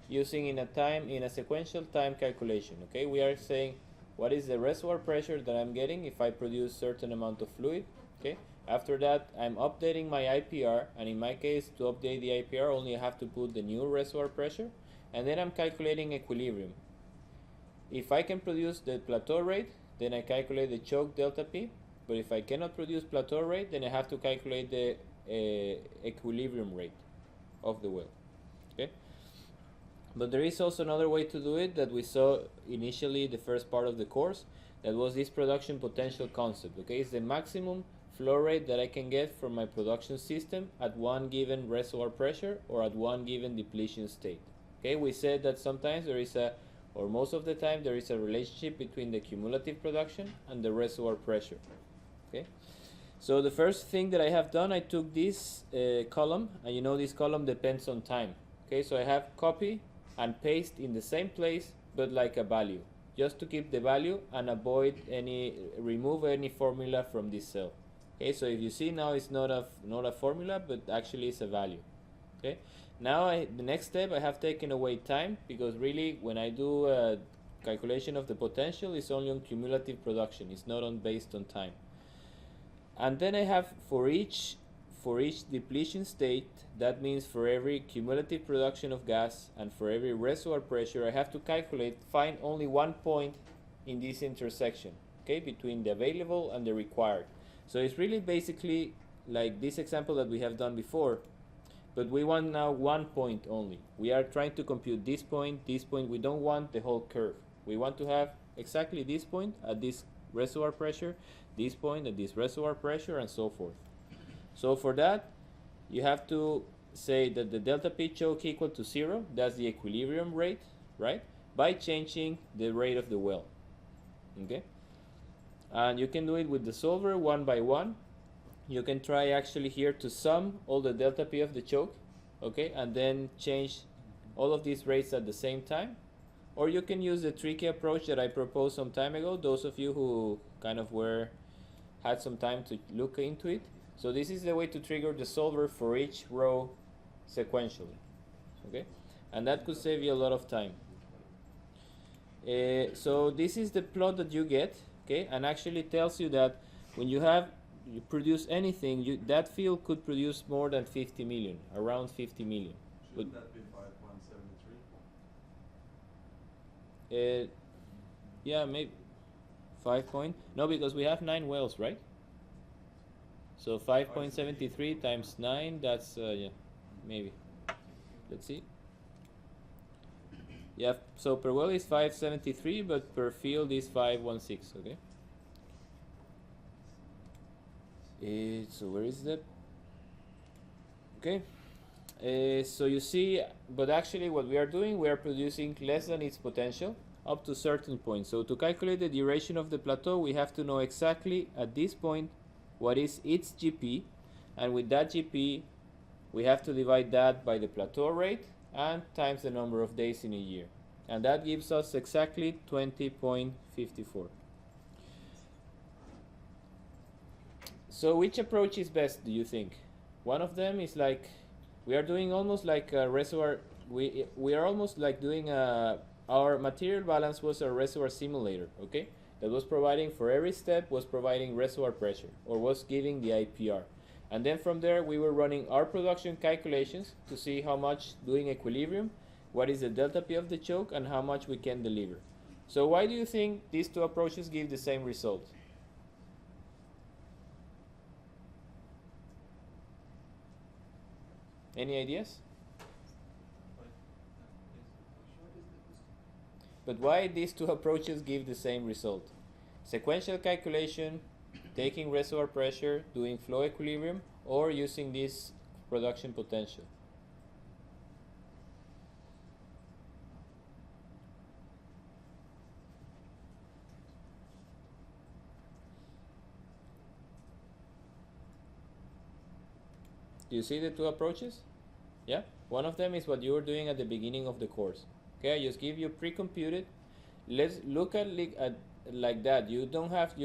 [SPEAKER 1] using in a sequential time calculation. Okay, we are saying what is the reservoir pressure that I'm getting if I produce certain amount of fluid. Okay, after that I'm updating my IPR, and in my case, to update the IPR only I have to put the new reservoir pressure, and then I'm calculating equilibrium. If I can produce the plateau rate, then I calculate the choke delta P. But if I cannot produce plateau rate, then I have to calculate the equilibrium rate of the well. Okay. But there is also another way to do it that we saw initially the first part of the course. That was this production potential concept. Okay, it's the maximum flow rate that I can get from my production system at one given reservoir pressure or at one given depletion state. Okay, we said that sometimes there is or most of the time there is a relationship between the cumulative production and the reservoir pressure. Okay, so the first thing that I have done, I took this column, and you know this column depends on time. Okay, so I have copy and paste in the same place, but like a value, just to keep the value and remove any formula from this cell. Okay, so if you see now it's not a formula, but actually it's a value. Okay, now the next step I have taken away time, because really when I do calculation of the potential, it's only on cumulative production, it's not based on time. And then I have for each depletion state, that means for every cumulative production of gas and for every reservoir pressure, I have to find only one point in this intersection, okay, between the available and the required. So it's really basically like this example that we have done before, but we want now one point only. We are trying to compute this point. We don't want the whole curve. We want to have exactly this point at this reservoir pressure, this point at this reservoir pressure, and so forth. So for that, you have to say that the delta P choke equal to 0, that's the equilibrium rate, right? By changing the rate of the well. Okay? And you can do it with the solver one by one. You can try actually here to sum all the delta P of the choke, okay, and then change all of these rates at the same time. Or you can use the tricky approach that I proposed some time ago, those of you who kind of had some time to look into it. So this is the way to trigger the solver for each row sequentially, okay? And that could save you a lot of time. So this is the plot that you get, okay, and actually tells you that when you produce anything, that field could produce more than 50 million, around 50 million.
[SPEAKER 5] Shouldn't that be 5.73?
[SPEAKER 1] Yeah, maybe 5 point. No, because we have 9 wells, right? So 5.73 times 9, that's yeah, maybe. Let's see. Yeah, so per well is 573, but per field is 516. Okay. So where is that? Okay. So you see, but actually what we are doing, we are producing less than its potential up to certain points. So to calculate the duration of the plateau, we have to know exactly at this point what is its GP, and with that GP, we have to divide that by the plateau rate and times the number of days in a year. And that gives us exactly 20.54. So which approach is best, do you think? One of them is like, we are doing almost like a reservoir, we are almost like doing our material balance was a reservoir simulator, okay? That was providing for every step, was providing reservoir pressure, or was giving the IPR. And then from there, we were running our production calculations to see how much doing equilibrium, what is the delta P of the choke, and how much we can deliver. So why do you think these two approaches give the same result? Any ideas? But why these two approaches give the same result? Sequential calculation, taking reservoir pressure, doing flow equilibrium, or using this production potential? Do you see the two approaches? Yeah? One of them is what you were doing at the beginning of the course. Okay, I just give you pre-computed. Let's look at like that. You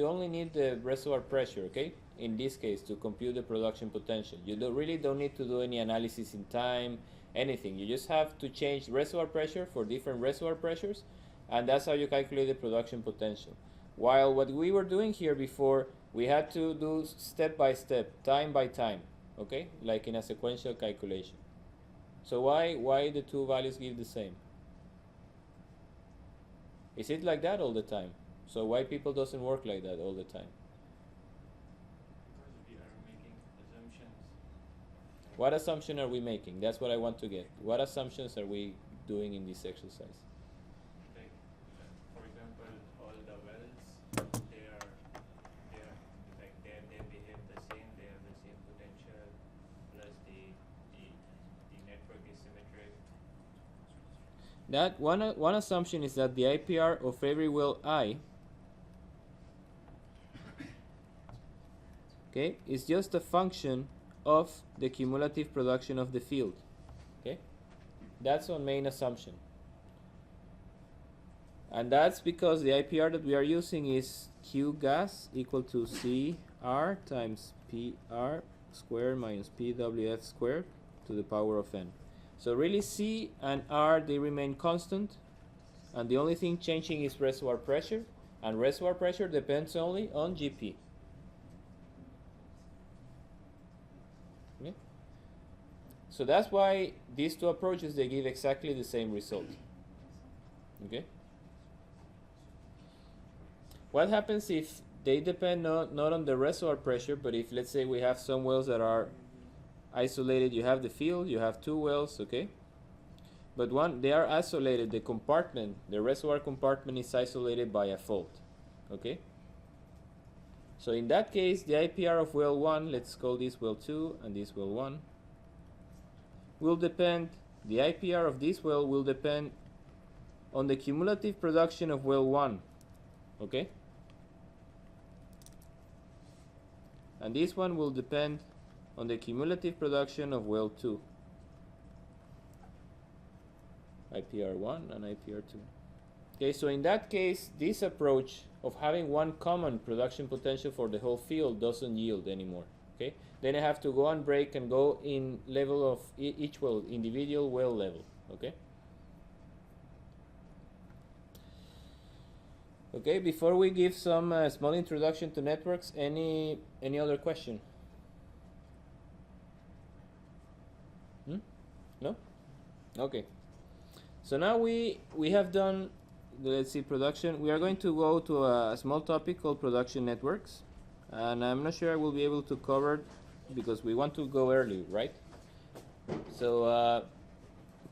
[SPEAKER 1] only need the reservoir pressure, okay? In this case, to compute the production potential. You really don't need to do any analysis in time, anything. You just have to change reservoir pressure for different reservoir pressures, and that's how you calculate the production potential. While what we were doing here before, we had to do step by step, time by time, okay? Like in a sequential calculation. So why the two values give the same? Is it like that all the time? So why people doesn't work like that all the time?
[SPEAKER 3] Because we are making assumptions.
[SPEAKER 1] What assumption are we making? That's what I want to get. What assumptions are we doing in this exercise?
[SPEAKER 3] Like, for example, all the wells, they behave the same. They have the same potential. Plus the network is symmetric.
[SPEAKER 1] That one assumption is that the IPR of every well I, okay, is just a function of the cumulative production of the field. Okay, that's our main assumption, and that's because the IPR that we are using is Q gas equal to CR times PR squared minus PWF squared to the power of n. So really C and R, they remain constant, and the only thing changing is reservoir pressure, and reservoir pressure depends only on GP. Okay? So that's why these two approaches, they give exactly the same result. Okay? What happens if they depend not on the reservoir pressure, but if, let's say, we have some wells that are isolated, you have the field, you have two wells, okay? But they are isolated, the reservoir compartment is isolated by a fault, okay? So in that case, the IPR of well 1, let's call this well 2 and this well 1, will depend, the IPR of this well will depend on the cumulative production of well 1, okay? And this one will depend on the cumulative production of well 2, IPR1 and IPR2. Okay, so in that case, this approach of having one common production potential for the whole field doesn't yield anymore. Okay, then I have to go and break and go in level of each well, individual well level. Okay. Okay, before we give some small introduction to networks, any other question? No? Okay. So now we have done, let's see, production. We are going to go to a small topic called production networks. And I'm not sure I will be able to cover it because we want to go early, right? So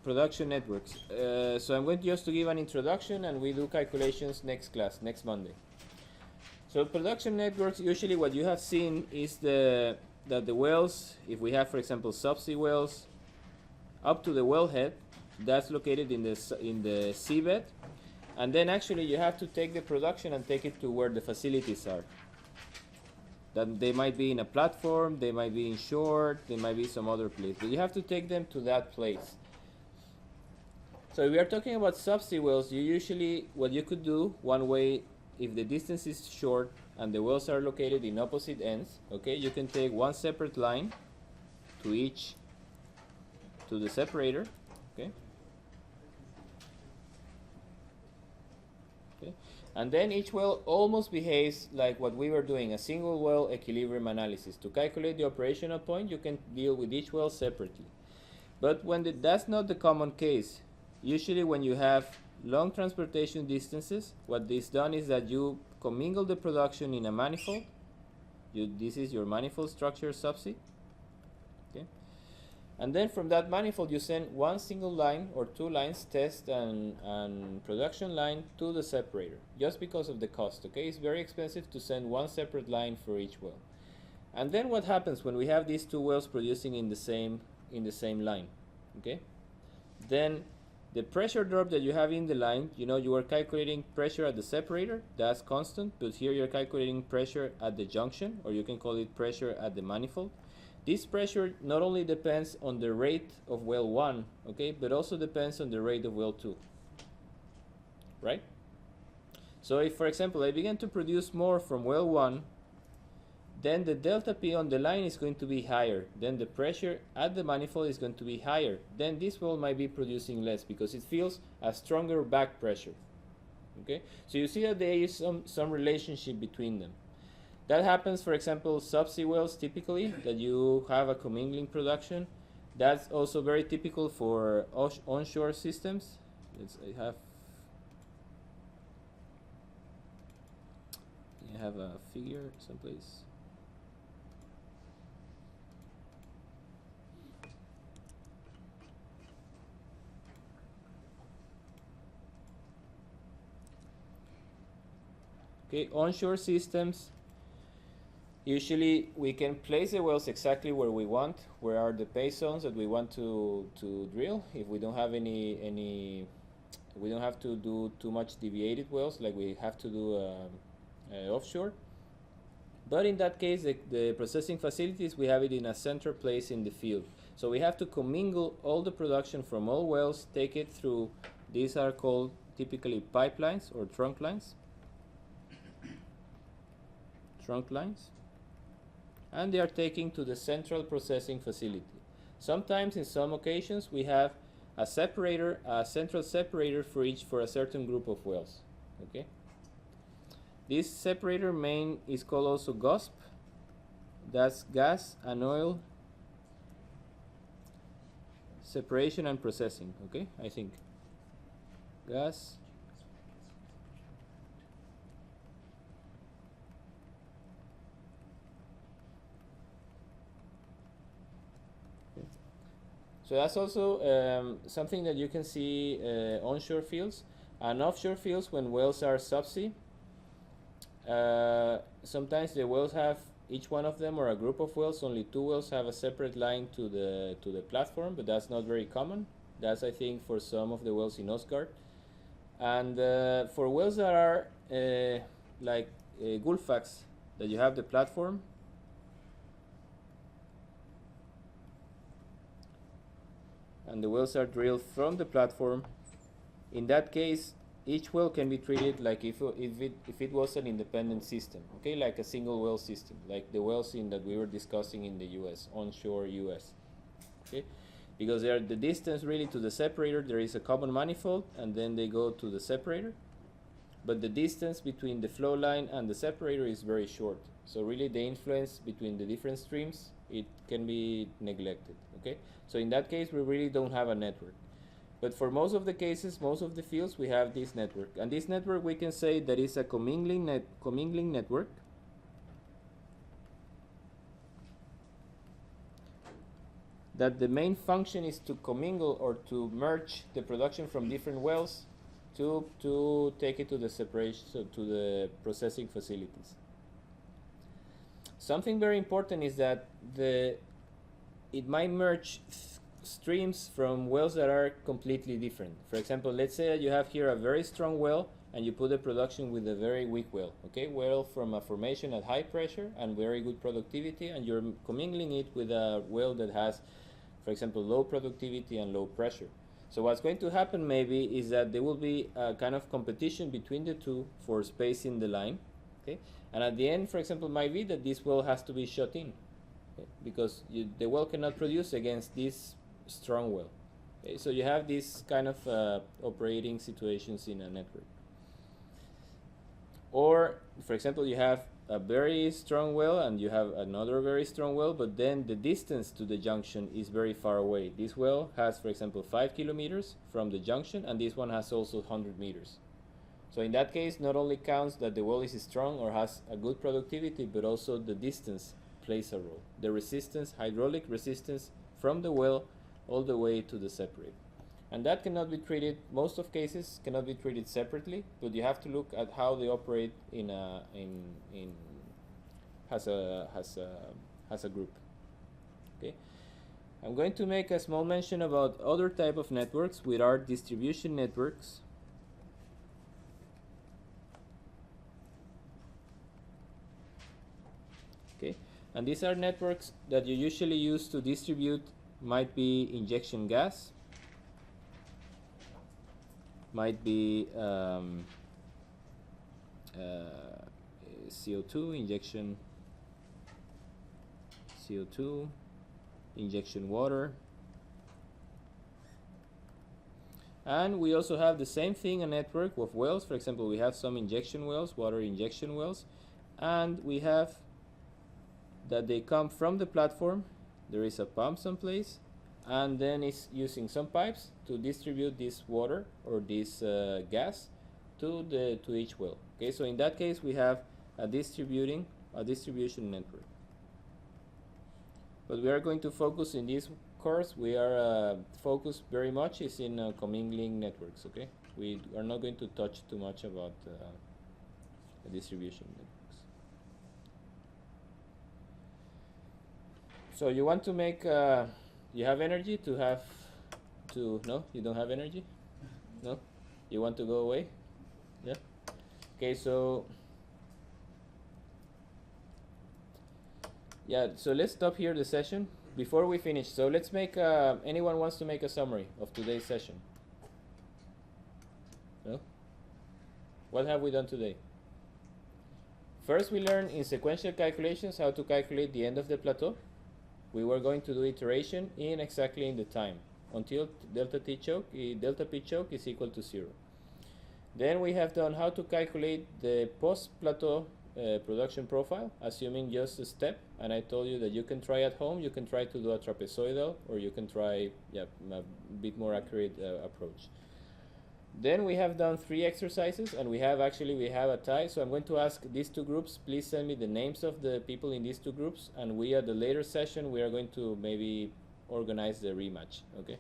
[SPEAKER 1] production networks. So I'm going just to give an introduction, and we do calculations next class, next Monday. So production networks, usually what you have seen is that the wells, if we have, for example, subsea wells, up to the wellhead, that's located in the seabed, and then actually you have to take the production and take it to where the facilities are. That they might be in a platform, they might be in shore, they might be some other place, but you have to take them to that place. So if we are talking about subsea wells, you usually, what you could do, one way, if the distance is short and the wells are located in opposite ends, okay, you can take one separate line to the separator, okay? Okay, and then each well almost behaves like what we were doing, a single well equilibrium analysis. To calculate the operational point, you can deal with each well separately. But when that's not the common case. Usually when you have long transportation distances. What this done is that you commingle the production in a manifold. This is your manifold structure subsea. Okay, and then from that manifold you send one single line or two lines, test and production line, to the separator, just because of the cost. Okay, it's very expensive to send one separate line for each well. And then what happens when we have these two wells producing in the same line? Okay, then the pressure drop that you have in the line, you are calculating pressure at the separator, that's constant, but here you're calculating pressure at the junction, or you can call it pressure at the manifold. This pressure not only depends on the rate of well 1, okay, but also depends on the rate of well 2, right? So if, for example, I begin to produce more from well 1, then the delta P on the line is going to be higher. Then the pressure at the manifold is going to be higher. Then this well might be producing less because it feels a stronger back pressure. Okay, so you see that there is some relationship between them. That happens, for example, subsea wells typically, that you have a commingling production. That's also very typical for onshore systems. I have a figure someplace. Okay, onshore systems, usually we can place the wells exactly where we want, where are the pay zones that we want to drill. If we don't have we don't have to do too much deviated wells like we have to do offshore. But in that case, the processing facilities, we have it in a center place in the field. So we have to commingle all the production from all wells, take it through, these are called typically pipelines or trunk lines. And they are taken to the central processing facility. Sometimes, in some occasions, we have a separator, a central separator for a certain group of wells. Okay. This separator main is called also GOSP. That's gas and oil separation and processing. Okay, I think gas. So that's also something that you can see onshore fields and offshore fields when wells are subsea. Sometimes the wells have, each one of them or a group of wells, only two wells have a separate line to the platform, but that's not very common. That's, I think, for some of the wells in Osgard. And for wells that are like Gullfax, that you have the platform, and the wells are drilled from the platform, in that case, each well can be treated like if it was an independent system, okay, like a single well system, like the wells that we were discussing in the U.S., onshore U.S., okay, because they are the distance really to the separator. There is a common manifold, and then they go to the separator, but the distance between the flow line and the separator is very short. So really, the influence between the different streams, it can be neglected. Okay, so in that case, we really don't have a network. But for most of the cases, most of the fields, we have this network. And this network, we can say that is a commingling network. That the main function is to commingle or to merge the production from different wells to take it to the separation, so to the processing facilities. Something very important is that it might merge streams from wells that are completely different. For example, let's say that you have here a very strong well and you put the production with a very weak well. Okay, well from a formation at high pressure and very good productivity, and you're commingling it with a well that has, for example, low productivity and low pressure. So what's going to happen maybe is that there will be a kind of competition between the two for space in the line. Okay, and at the end, for example, might be that this well has to be shut in, okay, because the well cannot produce against this strong well. Okay, so you have these kind of operating situations in a network. Or, for example, you have a very strong well and you have another very strong well, but then the distance to the junction is very far away. This well has, for example, 5 kilometers from the junction, and this one has also 100 meters. So in that case, not only counts that the well is strong or has a good productivity, but also the distance plays a role. The resistance, hydraulic resistance from the well all the way to the separator. And that cannot be treated, most of cases cannot be treated separately, but you have to look at how they operate in a has a group. Okay, I'm going to make a small mention about other type of networks, which are distribution networks. Okay, and these are networks that you usually use to distribute, might be injection gas, might be CO2 injection, CO2 injection water, and we also have the same thing, a network of wells. For example, we have some injection wells, water injection wells, and we have that they come from the platform. There is a pump someplace, and then it's using some pipes to distribute this water or this gas to each well. Okay, so in that case we have a distribution network. But we are going to focus in this course. We are focused very much is in commingling networks. Okay, we are not going to touch too much about distribution networks. So you want to make you have energy to have to no, you don't have energy? No? You want to go away? Yeah? Okay, so yeah, so let's stop here the session before we finish. So let's make anyone wants to make a summary of today's session? No? What have we done today? First, we learned in sequential calculations how to calculate the end of the plateau. We were going to do iteration in exactly in the time until delta P choke is equal to 0. Then we have done how to calculate the post-plateau production profile, assuming just a step. And I told you that you can try at home, you can try to do a trapezoidal, or you can try a bit more accurate approach. Then we have done 3 exercises, and we have a tie. So I'm going to ask these 2 groups, please send me the names of the people in these 2 groups, and we at the later session we are going to maybe organize the rematch. Okay,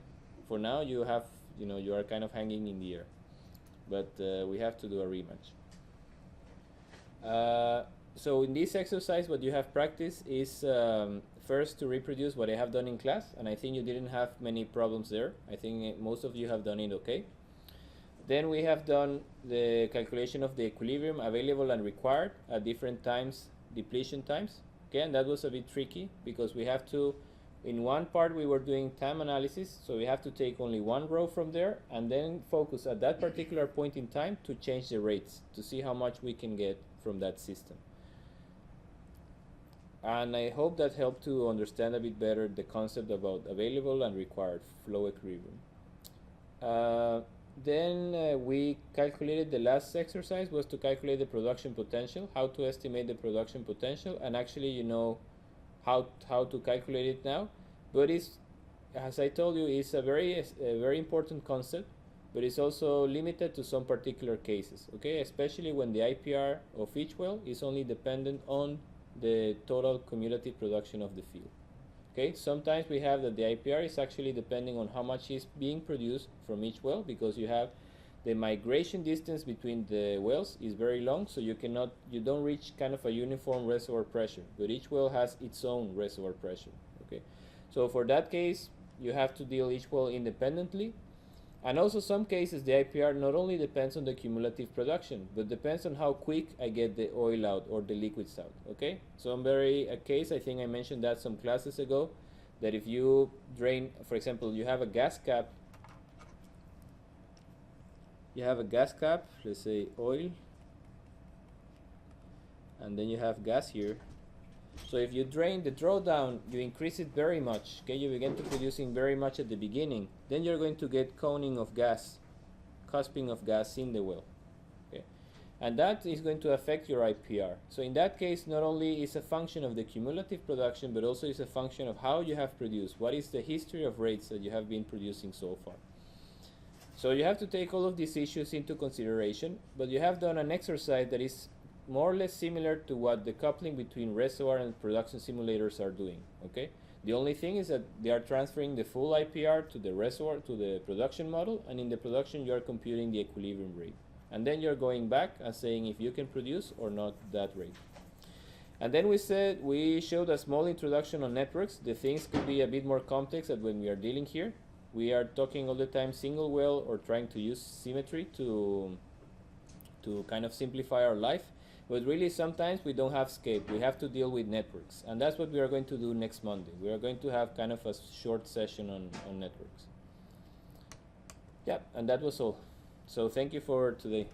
[SPEAKER 1] for now you have, you are kind of hanging in the air, but we have to do a rematch. So in this exercise what you have practiced is first to reproduce what I have done in class, and I think you didn't have many problems there. I think most of you have done it okay. Then we have done the calculation of the equilibrium available and required at different times, depletion times. Okay, and that was a bit tricky because we have to, in one part we were doing time analysis, so we have to take only one row from there and then focus at that particular point in time to change the rates to see how much we can get from that system. And I hope that helped to understand a bit better the concept about available and required flow equilibrium. Then we calculated, the last exercise was to calculate the production potential, how to estimate the production potential, and actually you know how to calculate it now. But it's, as I told you, it's a very important concept, but it's also limited to some particular cases, okay? Especially when the IPR of each well is only dependent on the total cumulative production of the field. Okay, sometimes we have that the IPR is actually depending on how much is being produced from each well, because you have the migration distance between the wells is very long, so you don't reach kind of a uniform reservoir pressure, but each well has its own reservoir pressure. Okay, so for that case you have to deal each well independently. And also some cases the IPR not only depends on the cumulative production, but depends on how quick I get the oil out or the liquids out. Okay, so a case, I think I mentioned that some classes ago, that if you drain, for example, you have a gas cap, let's say oil, and then you have gas here. So if you drain the drawdown, you increase it very much, okay, you begin to producing very much at the beginning, then you're going to get coning of gas, cusping of gas in the well. Okay, And that is going to affect your IPR. So in that case, not only is a function of the cumulative production, but also is a function of how you have produced. What is the history of rates that you have been producing so far? So you have to take all of these issues into consideration, but you have done an exercise that is more or less similar to what the coupling between reservoir and production simulators are doing, okay? The only thing is that they are transferring the full IPR to the reservoir, to the production model, and in the production you are computing the equilibrium rate. And then you're going back and saying if you can produce or not that rate. And then we showed a small introduction on networks. The things could be a bit more complex than when we are dealing here. We are talking all the time single well or trying to use symmetry to kind of simplify our life. But really sometimes we don't have scape. We have to deal with networks. And that's what we are going to do next Monday. We are going to have kind of a short session on networks. Yeah, and that was all. So thank you for today.